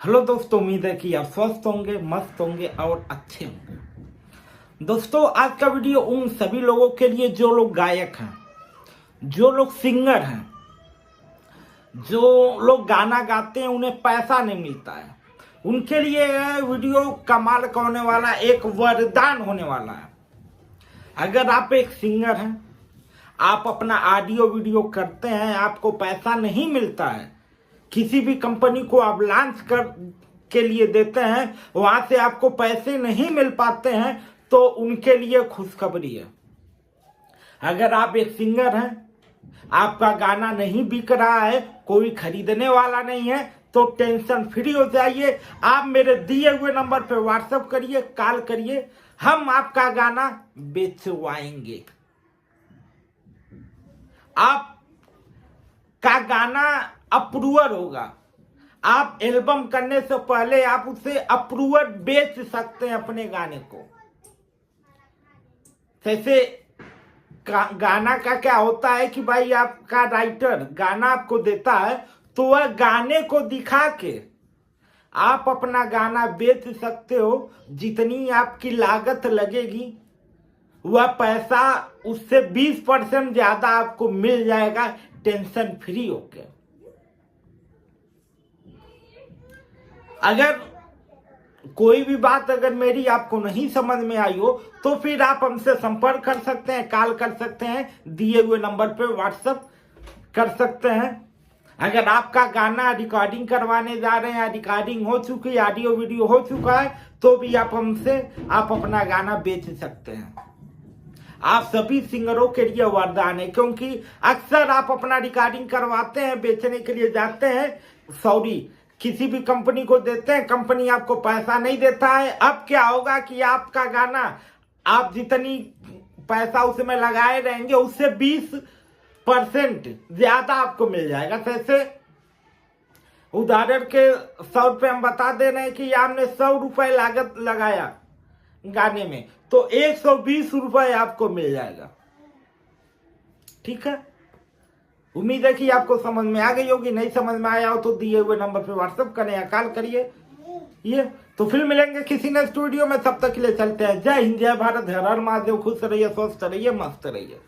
Hello दोस्तों, उम्मीद है कि आप स्वस्थ होंगे, मस्त होंगे और अच्छे होंगे। दोस्तों, आज का वीडियो उन सभी लोगों के लिए जो लोग गायक हैं, जो लोग सिंगर हैं, जो लोग गाना गाते हैं, उन्हें पैसा नहीं मिलता है। उनके लिए यह वीडियो कमाल का होने वाला है, एक वरदान होने वाला है। अगर आप एक सिंगर हैं, आप अपना ऑडियो वीडियो करते हैं, आपको पैसा नहीं मिलता है, किसी भी कंपनी को आप लॉन्च कर के लिए देते हैं, वहां से आपको पैसे नहीं मिल पाते हैं, तो उनके लिए खुशखबरी है। अगर आप एक सिंगर हैं, आपका गाना नहीं बिक रहा है, कोई खरीदने वाला नहीं है, तो टेंशन फ्री हो जाइए। आप मेरे दिए हुए नंबर पे व्हाट्सएप करिए, कॉल करिए, हम आपका गाना बेचवाएंगे। आपका गाना अप्रूवर होगा। आप एल्बम करने से पहले आप उसे अप्रूवर बेच सकते हैं अपने गाने को। जैसे गाना का क्या होता है कि भाई आपका राइटर गाना आपको देता है, तो वह गाने को दिखा के आप अपना गाना बेच सकते हो। जितनी आपकी लागत लगेगी, वह पैसा उससे 20% ज्यादा आपको मिल जाएगा, टेंशन फ्री होके। अगर कोई भी बात अगर मेरी आपको नहीं समझ में आई हो, तो फिर आप हमसे संपर्क कर सकते हैं, कॉल कर सकते हैं, दिए हुए नंबर पे व्हाट्सएप कर सकते हैं। अगर आपका गाना रिकॉर्डिंग करवाने जा रहे हैं, रिकॉर्डिंग हो चुकी है, ऑडियो वीडियो हो चुका है, तो भी आप हमसे आप अपना गाना बेच सकते हैं। आप सभी सिंगरों के लिए वरदान है, क्योंकि अक्सर आप अपना रिकॉर्डिंग करवाते हैं, बेचने के लिए जाते हैं, किसी भी कंपनी को देते हैं, कंपनी आपको पैसा नहीं देता है। अब क्या होगा कि आपका गाना आप जितनी पैसा उसमें लगाए रहेंगे, उससे 20% ज्यादा आपको मिल जाएगा। जैसे उदाहरण के 100 रुपये हम बता दे रहे हैं कि आपने 100 रुपये लागत लगाया गाने में, तो 120 रुपये आपको मिल जाएगा। ठीक है, उम्मीद है कि आपको समझ में आ गई होगी। नहीं समझ में आया हो तो दिए हुए नंबर पे व्हाट्सएप करें या कॉल करिए। ये तो फिर मिलेंगे किसी नेक्स्ट वीडियो में। तब तक के लिए चलते हैं। जय हिंद, जय भारत, हर हर महादेव। खुश रहिए, स्वस्थ रहिए, मस्त रहिए।